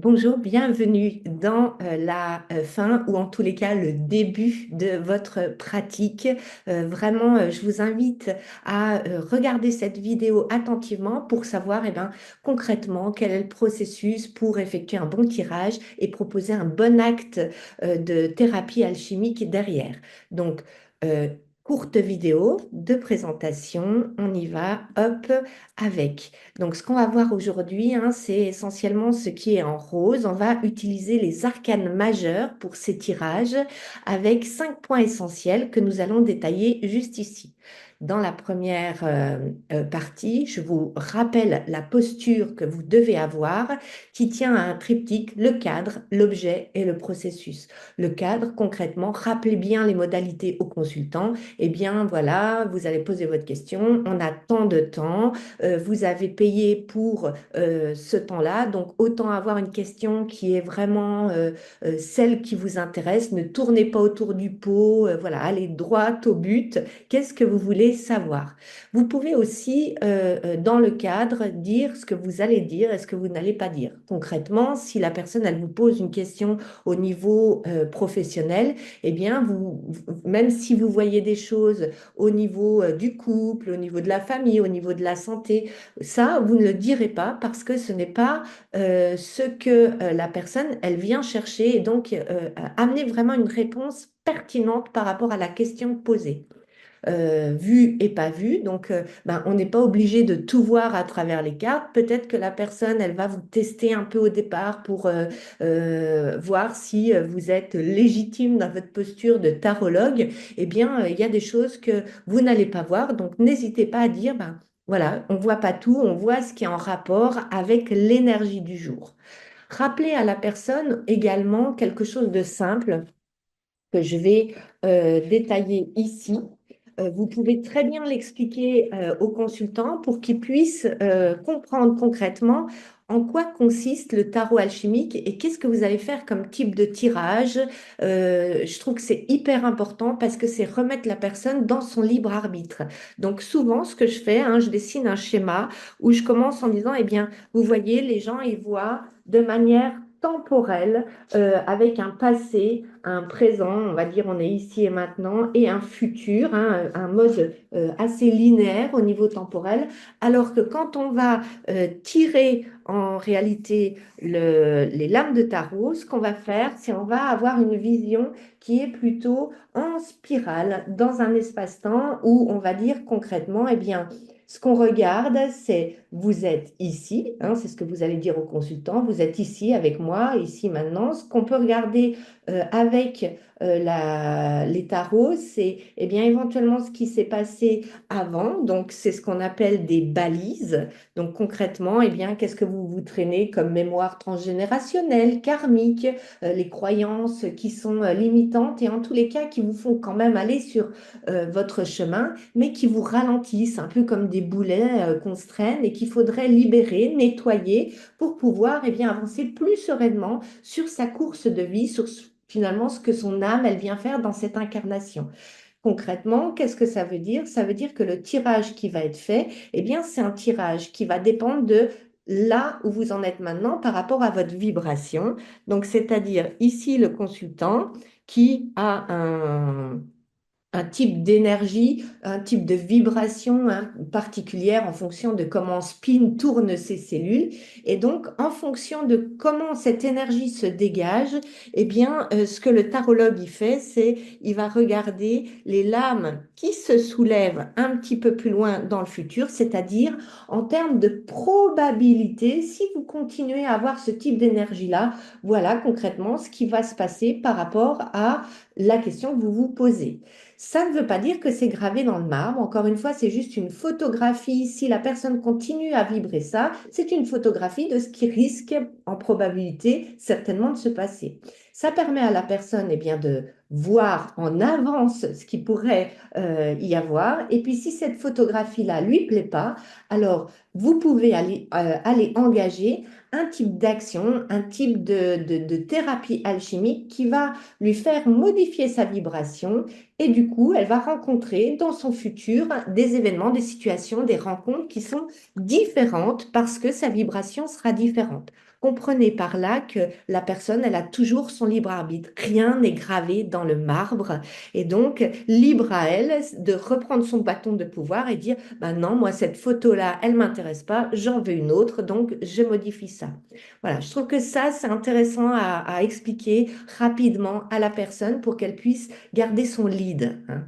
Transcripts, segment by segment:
Bonjour, bienvenue dans la fin ou en tous les cas le début de votre pratique. Vraiment, je vous invite à regarder cette vidéo attentivement pour savoir concrètement quel est le processus pour effectuer un bon tirage et proposer un bon acte de thérapie alchimique derrière. Donc, euh, courte vidéo de présentation, on y va, hop, avec. Donc, ce qu'on va voir aujourd'hui, hein, c'est essentiellement ce qui est en rose. On va utiliser les arcanes majeurs pour ces tirages avec 5 points essentiels que nous allons détailler juste ici. Dans la première partie, je vous rappelle la posture que vous devez avoir qui tient à un triptyque, le cadre, l'objet et le processus. Le cadre, concrètement, rappelez bien les modalités au consultant. Eh bien, voilà, vous allez poser votre question. On a tant de temps, vous avez payé pour ce temps-là, donc autant avoir une question qui est vraiment celle qui vous intéresse. Ne tournez pas autour du pot, voilà, allez droit au but. Qu'est-ce que vous voulez savoir? Vous pouvez aussi, dans le cadre, dire ce que vous allez dire et ce que vous n'allez pas dire. Concrètement, si la personne, elle vous pose une question au niveau professionnel, eh bien, même si vous voyez des choses au niveau du couple, au niveau de la famille, au niveau de la santé. Ça, vous ne le direz pas parce que ce n'est pas ce que la personne, elle vient chercher et donc amener vraiment une réponse pertinente par rapport à la question posée. Vu et pas vu. Donc, on n'est pas obligé de tout voir à travers les cartes. Peut-être que la personne, elle va vous tester un peu au départ pour voir si vous êtes légitime dans votre posture de tarologue. Eh bien, il y a des choses que vous n'allez pas voir. Donc, n'hésitez pas à dire, voilà, on voit pas tout, on voit ce qui est en rapport avec l'énergie du jour. Rappelez à la personne également quelque chose de simple que je vais détailler ici. Vous pouvez très bien l'expliquer aux consultants pour qu'ils puissent comprendre concrètement en quoi consiste le tarot alchimique et qu'est-ce que vous allez faire comme type de tirage. Je trouve que c'est hyper important parce que c'est remettre la personne dans son libre arbitre. Donc souvent, ce que je fais, hein, je dessine un schéma où je commence en disant, eh bien, vous voyez, les gens, ils voient de manière temporelle, avec un passé, un présent, on va dire on est ici et maintenant, et un futur, hein, un mode assez linéaire au niveau temporel, alors que quand on va tirer en réalité les lames de tarot, ce qu'on va faire, c'est on va avoir une vision qui est plutôt en spirale, dans un espace-temps où on va dire concrètement, eh bien, ce qu'on regarde, c'est vous êtes ici, hein, c'est ce que vous allez dire au consultant, vous êtes ici avec moi, ici maintenant. Ce qu'on peut regarder avec les tarots, c'est eh bien éventuellement ce qui s'est passé avant. Donc c'est ce qu'on appelle des balises. Donc concrètement, eh bien qu'est-ce que vous vous traînez comme mémoire transgénérationnelle, karmique, les croyances qui sont limitantes et en tous les cas qui vous font quand même aller sur votre chemin, mais qui vous ralentissent un peu comme des boulets qu'on se traîne et qu'il faudrait libérer, nettoyer pour pouvoir eh bien avancer plus sereinement sur sa course de vie, sur finalement ce que son âme, elle vient faire dans cette incarnation. Concrètement, qu'est-ce que ça veut dire? Ça veut dire que le tirage qui va être fait, eh bien, c'est un tirage qui va dépendre de là où vous en êtes maintenant par rapport à votre vibration. Donc, c'est-à-dire ici le consultant qui a un type d'énergie, un type de vibration hein, particulière en fonction de comment spin tourne ses cellules. Et donc, en fonction de comment cette énergie se dégage, eh bien, ce que le tarologue y fait, c'est il va regarder les lames qui se soulèvent un petit peu plus loin dans le futur, c'est-à-dire en termes de probabilité, si vous continuez à avoir ce type d'énergie-là, voilà concrètement ce qui va se passer par rapport à la question que vous vous posez. Ça ne veut pas dire que c'est gravé dans le marbre. Encore une fois, c'est juste une photographie. Si la personne continue à vibrer ça, c'est une photographie de ce qui risque en probabilité certainement de se passer. Ça permet à la personne eh bien, de voir en avance ce qui pourrait y avoir. Et puis si cette photographie-là lui plaît pas, alors vous pouvez aller engager un type d'action, un type de thérapie alchimique qui va lui faire modifier sa vibration et du coup, elle va rencontrer dans son futur des événements, des situations, des rencontres qui sont différentes parce que sa vibration sera différente. Comprenez par là que la personne, elle a toujours son libre arbitre. Rien n'est gravé dans le marbre. Et donc, libre à elle de reprendre son bâton de pouvoir et dire, ben non, moi, cette photo-là, elle m'intéresse pas, j'en veux une autre, donc je modifie ça. Voilà, je trouve que ça, c'est intéressant à expliquer rapidement à la personne pour qu'elle puisse garder son lead, hein.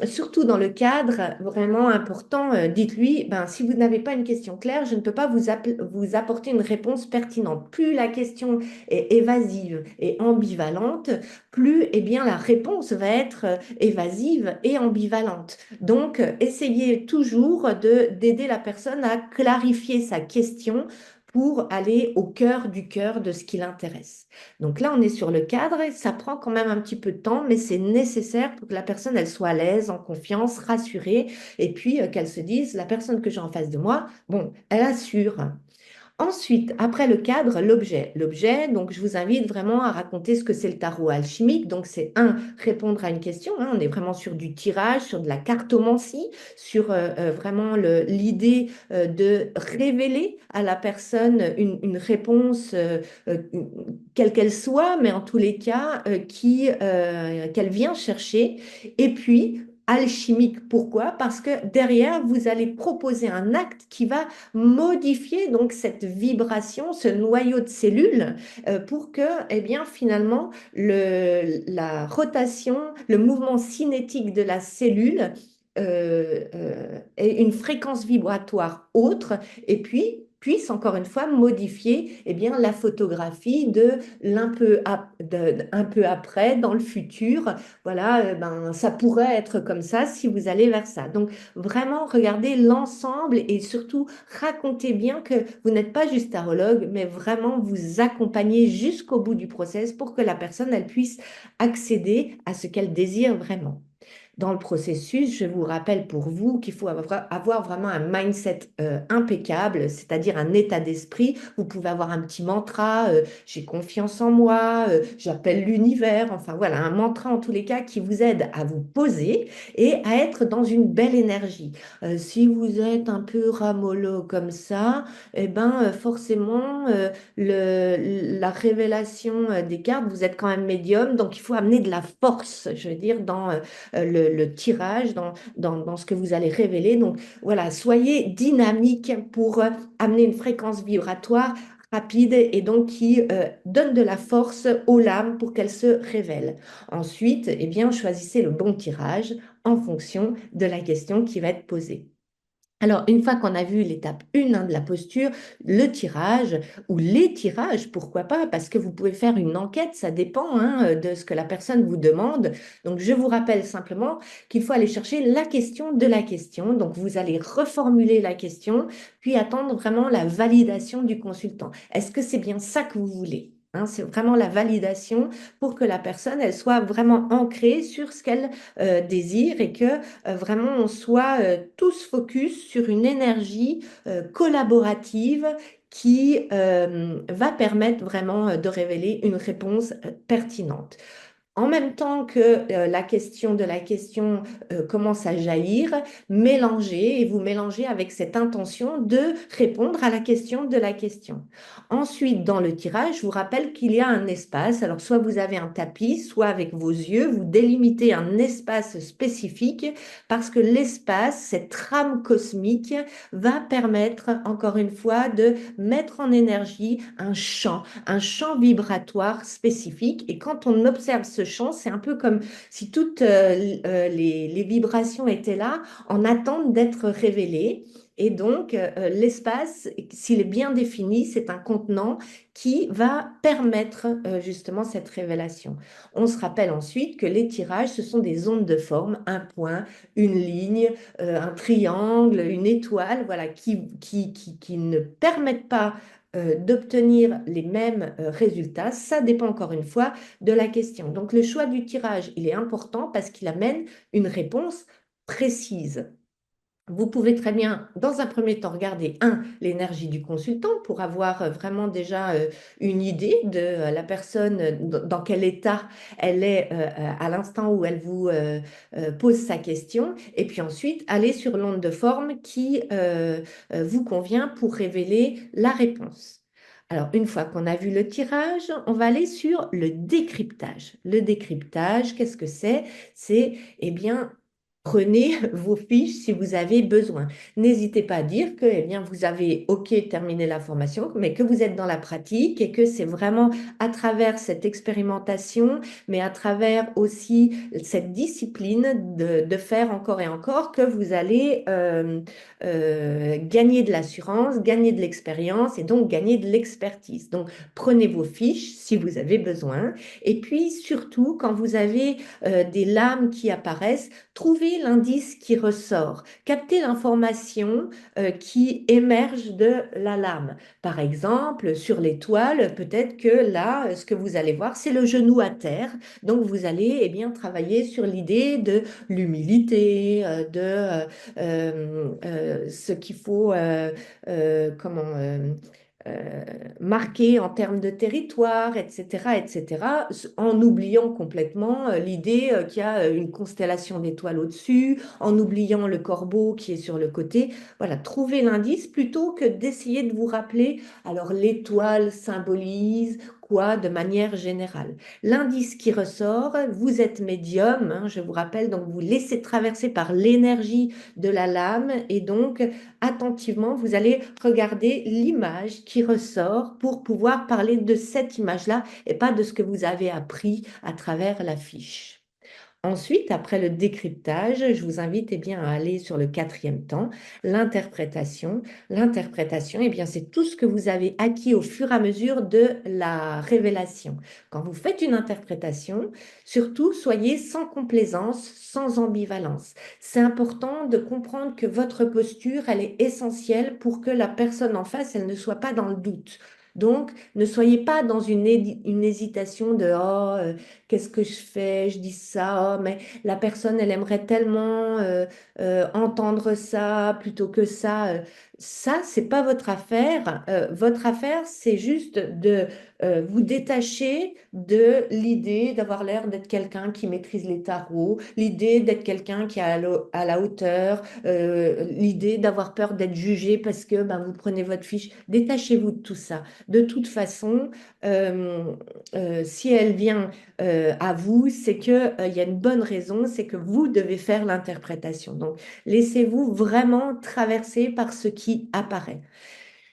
Surtout dans le cadre vraiment important, dites-lui, ben, si vous n'avez pas une question claire, je ne peux pas vous apporter une réponse pertinente. Plus la question est évasive et ambivalente, plus eh bien, la réponse va être évasive et ambivalente. Donc, essayez toujours d'aider la personne à clarifier sa question pour aller au cœur de ce qui l'intéresse. Donc là, on est sur le cadre et ça prend quand même un petit peu de temps, mais c'est nécessaire pour que la personne, elle soit à l'aise, en confiance, rassurée, et puis qu'elle se dise, la personne que j'ai en face de moi, bon, elle assure. Ensuite, après le cadre, l'objet. L'objet, donc je vous invite vraiment à raconter ce que c'est le tarot alchimique. Donc c'est un, répondre à une question, hein, on est vraiment sur du tirage, sur de la cartomancie, sur vraiment l'idée de révéler à la personne une réponse, euh, quelle qu'elle soit, mais en tous les cas, qu'elle vient chercher. Et puis, alchimique, pourquoi? Parce que derrière, vous allez proposer un acte qui va modifier donc cette vibration, ce noyau de cellules, pour que, eh bien, finalement, la rotation, le mouvement cinétique de la cellule ait une fréquence vibratoire autre, et puis puisse encore une fois modifier eh bien, la photographie de un peu après, dans le futur. Voilà, ben, ça pourrait être comme ça si vous allez vers ça. Donc, vraiment, regardez l'ensemble et surtout racontez bien que vous n'êtes pas juste tarologue, mais vraiment vous accompagnez jusqu'au bout du process pour que la personne, elle puisse accéder à ce qu'elle désire vraiment. Dans le processus, je vous rappelle pour vous qu'il faut avoir vraiment un mindset impeccable, c'est-à-dire un état d'esprit. Vous pouvez avoir un petit mantra, j'ai confiance en moi, j'appelle l'univers, enfin voilà, un mantra en tous les cas qui vous aide à vous poser et à être dans une belle énergie. Si vous êtes un peu ramollo comme ça, eh ben, forcément, la révélation des cartes, vous êtes quand même médium, donc il faut amener de la force, je veux dire, dans le tirage, dans ce que vous allez révéler. Donc voilà, soyez dynamique pour amener une fréquence vibratoire rapide et donc qui donne de la force aux lames pour qu'elles se révèlent. Ensuite, eh bien, choisissez le bon tirage en fonction de la question qui va être posée. Alors, une fois qu'on a vu l'étape 1 de la posture, le tirage ou les tirages, pourquoi pas, parce que vous pouvez faire une enquête, ça dépend hein, de ce que la personne vous demande. Donc, je vous rappelle simplement qu'il faut aller chercher la question de la question. Donc, vous allez reformuler la question, puis attendre vraiment la validation du consultant. Est-ce que c'est bien ça que vous voulez? Hein, c'est vraiment la validation pour que la personne, elle soit vraiment ancrée sur ce qu'elle désire et que vraiment on soit tous focus sur une énergie collaborative qui va permettre vraiment de révéler une réponse pertinente. En même temps que la question de la question commence à jaillir, mélangez et vous mélangez avec cette intention de répondre à la question de la question. Ensuite, dans le tirage, je vous rappelle qu'il y a un espace. Alors, soit vous avez un tapis, soit avec vos yeux, vous délimitez un espace spécifique parce que l'espace, cette trame cosmique, va permettre, encore une fois, de mettre en énergie un champ vibratoire spécifique. Et quand on observe ce champ, c'est un peu comme si toutes les vibrations étaient là en attente d'être révélées. Et donc, l'espace, s'il est bien défini, c'est un contenant qui va permettre justement cette révélation. On se rappelle ensuite que les tirages, ce sont des ondes de forme, un point, une ligne, un triangle, une étoile, voilà, qui ne permettent pas d'obtenir les mêmes résultats. Ça dépend encore une fois de la question. Donc le choix du tirage, il est important parce qu'il amène une réponse précise. Vous pouvez très bien, dans un premier temps, regarder, l'énergie du consultant pour avoir vraiment déjà une idée de la personne, dans quel état elle est à l'instant où elle vous pose sa question. Et puis ensuite, aller sur l'onde de forme qui vous convient pour révéler la réponse. Alors, une fois qu'on a vu le tirage, on va aller sur le décryptage. Le décryptage, qu'est-ce que c'est? C'est, eh bien, prenez vos fiches si vous avez besoin. N'hésitez pas à dire que, eh bien, vous avez, OK, terminé la formation, mais que vous êtes dans la pratique et que c'est vraiment à travers cette expérimentation, mais à travers aussi cette discipline de faire encore et encore que vous allez gagner de l'assurance, gagner de l'expérience et donc gagner de l'expertise. Donc, prenez vos fiches si vous avez besoin. Et puis, surtout, quand vous avez des lames qui apparaissent, trouvez l'indice qui ressort. Captez l'information qui émerge de la lame. Par exemple, sur l'étoile, peut-être que là, ce que vous allez voir, c'est le genou à terre. Donc, vous allez eh bien, travailler sur l'idée de l'humilité, ce qu'il faut comment, marquer en termes de territoire, etc., en oubliant complètement l'idée qu'il y a une constellation d'étoiles au-dessus, en oubliant le corbeau qui est sur le côté. Voilà, trouver l'indice plutôt que d'essayer de vous rappeler, alors l'étoile symbolise quoi de manière générale. L'indice qui ressort, vous êtes médium, hein, je vous rappelle, donc vous laissez traverser par l'énergie de la lame et donc attentivement, vous allez regarder l'image qui ressort pour pouvoir parler de cette image-là et pas de ce que vous avez appris à travers la fiche. Ensuite, après le décryptage, je vous invite eh bien, à aller sur le quatrième temps, l'interprétation. L'interprétation, eh bien, c'est tout ce que vous avez acquis au fur et à mesure de la révélation. Quand vous faites une interprétation, surtout, soyez sans complaisance, sans ambivalence. C'est important de comprendre que votre posture, elle est essentielle pour que la personne en face, elle ne soit pas dans le doute. Donc, ne soyez pas dans une hésitation de qu'est-ce que je fais? Je dis ça, oh, mais la personne, elle aimerait tellement entendre ça plutôt que ça. Ça, c'est pas votre affaire. Votre affaire, c'est juste de vous détacher de l'idée d'avoir l'air d'être quelqu'un qui maîtrise les tarots, l'idée d'être quelqu'un qui est à la hauteur, l'idée d'avoir peur d'être jugé parce que ben, vous prenez votre fiche. Détachez-vous de tout ça. De toute façon, si elle vient à vous, c'est que, il y a une bonne raison, c'est que vous devez faire l'interprétation. Donc, laissez-vous vraiment traverser par ce qui apparaît.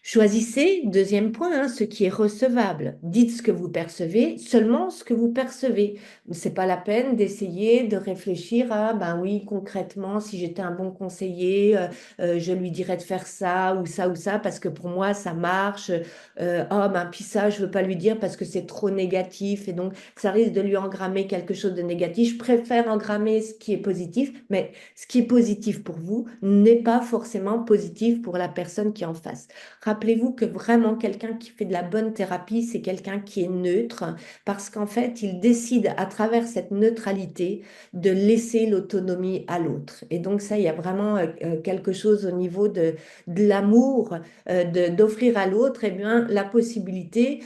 Choisissez, deuxième point, hein, ce qui est recevable. Dites ce que vous percevez, seulement ce que vous percevez. C'est pas la peine d'essayer de réfléchir à, ben oui, concrètement, si j'étais un bon conseiller, je lui dirais de faire ça ou ça, parce que pour moi, ça marche. Ah, ben puis ça, je veux pas lui dire parce que c'est trop négatif et donc ça risque de lui engrammer quelque chose de négatif. Je préfère engrammer ce qui est positif, mais ce qui est positif pour vous n'est pas forcément positif pour la personne qui est en face. Rappelez-vous que vraiment quelqu'un qui fait de la bonne thérapie, c'est quelqu'un qui est neutre parce qu'en fait, il décide à travers cette neutralité de laisser l'autonomie à l'autre. Et donc ça, il y a vraiment quelque chose au niveau de l'amour, d'offrir à l'autre eh bien, la possibilité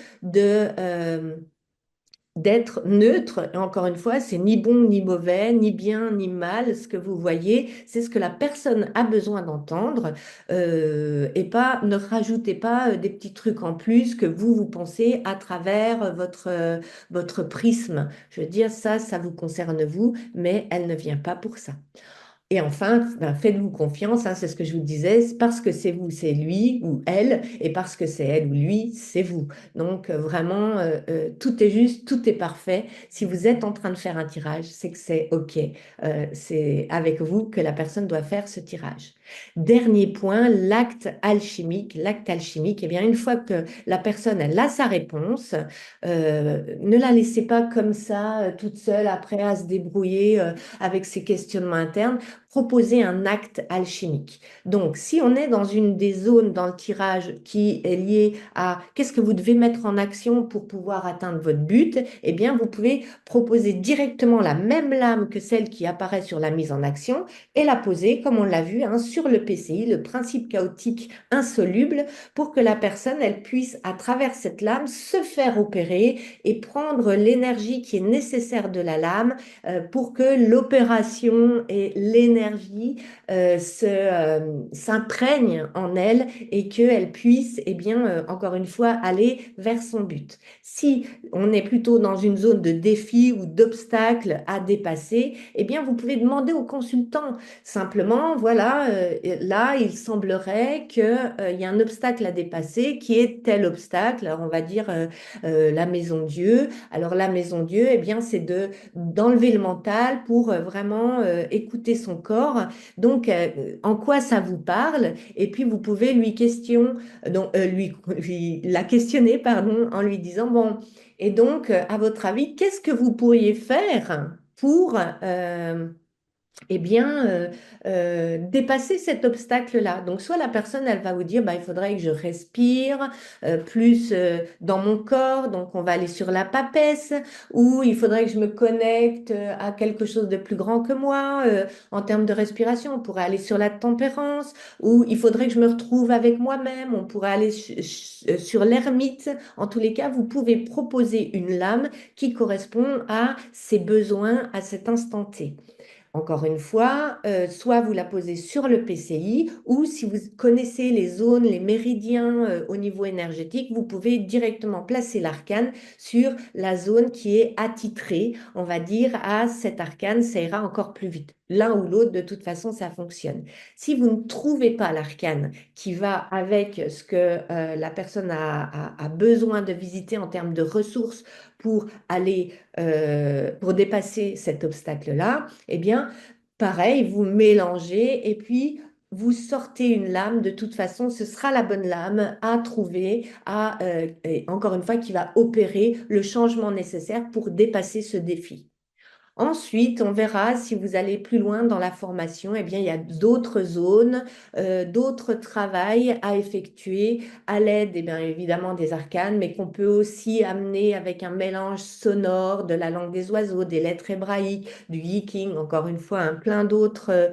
d'être neutre. Et encore une fois, c'est ni bon ni mauvais, ni bien ni mal. Ce que vous voyez, c'est ce que la personne a besoin d'entendre. Et pas, ne rajoutez pas des petits trucs en plus que vous pensez à travers votre prisme. Je veux dire, ça vous concerne vous, mais elle ne vient pas pour ça. Et enfin, ben, faites-vous confiance, hein, c'est ce que je vous disais, c'est parce que c'est vous, c'est lui ou elle, et parce que c'est elle ou lui, c'est vous. Donc vraiment, tout est juste, tout est parfait. Si vous êtes en train de faire un tirage, c'est que c'est OK. C'est avec vous que la personne doit faire ce tirage. Dernier point, l'acte alchimique. L'acte alchimique, eh bien, une fois que la personne elle a sa réponse, ne la laissez pas comme ça, toute seule, après à se débrouiller avec ses questionnements internes. Proposer un acte alchimique. Donc, si on est dans une des zones dans le tirage qui est liée à qu'est-ce que vous devez mettre en action pour pouvoir atteindre votre but, eh bien, vous pouvez proposer directement la même lame que celle qui apparaît sur la mise en action et la poser, comme on l'a vu, hein, sur le PCI, le principe chaotique insoluble, pour que la personne, elle puisse, à travers cette lame, se faire opérer et prendre l'énergie qui est nécessaire de la lame pour que l'opération et l'énergie s'imprègne en elle et qu'elle puisse, eh bien, encore une fois, aller vers son but. Si on est plutôt dans une zone de défi ou d'obstacle à dépasser, eh bien, vous pouvez demander au consultant. Simplement, voilà, là, il semblerait qu'il y a un obstacle à dépasser qui est tel obstacle. Alors, on va dire la maison Dieu. Alors, la maison Dieu, eh bien, c'est d'enlever le mental pour vraiment écouter son corps. Donc, en quoi ça vous parle? Et puis, vous pouvez la questionner, pardon, en lui disant, bon, et donc, à votre avis, qu'est-ce que vous pourriez faire pour eh bien, dépasser cet obstacle-là. Donc, soit la personne, elle va vous dire, bah, il faudrait que je respire plus dans mon corps, donc on va aller sur la papesse, ou il faudrait que je me connecte à quelque chose de plus grand que moi en termes de respiration. On pourrait aller sur la tempérance, ou il faudrait que je me retrouve avec moi-même. On pourrait aller sur l'ermite. En tous les cas, vous pouvez proposer une lame qui correspond à ses besoins à cet instant T. Encore une fois, soit vous la posez sur le PCI ou si vous connaissez les zones, les méridiens au niveau énergétique, vous pouvez directement placer l'arcane sur la zone qui est attitrée, on va dire, à cet arcane, ça ira encore plus vite. L'un ou l'autre, de toute façon, ça fonctionne. Si vous ne trouvez pas l'arcane qui va avec ce que la personne a besoin de visiter en termes de ressources pour aller, pour dépasser cet obstacle-là, eh bien, pareil, vous mélangez et puis vous sortez une lame. De toute façon, ce sera la bonne lame à trouver, et encore une fois, qui va opérer le changement nécessaire pour dépasser ce défi. Ensuite, on verra si vous allez plus loin dans la formation, eh bien, il y a d'autres zones, d'autres travails à effectuer à l'aide, eh bien, évidemment, des arcanes, mais qu'on peut aussi amener avec un mélange sonore de la langue des oiseaux, des lettres hébraïques, du yiking, encore une fois, plein d'autres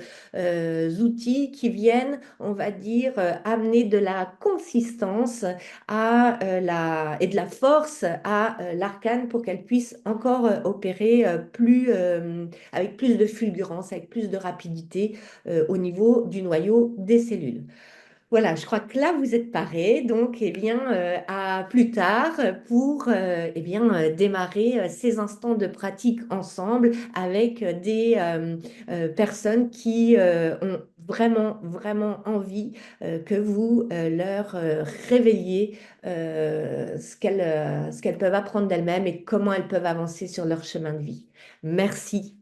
outils qui viennent, on va dire, amener de la consistance et de la force à l'arcane pour qu'elle puisse encore opérer avec plus de fulgurance, avec plus de rapidité au niveau du noyau des cellules. Voilà, je crois que là, vous êtes parés. Donc, eh bien, à plus tard pour eh bien, démarrer ces instants de pratique ensemble avec des personnes qui ont vraiment, vraiment envie que vous leur révéliez ce qu'elles peuvent apprendre d'elles-mêmes et comment elles peuvent avancer sur leur chemin de vie. Merci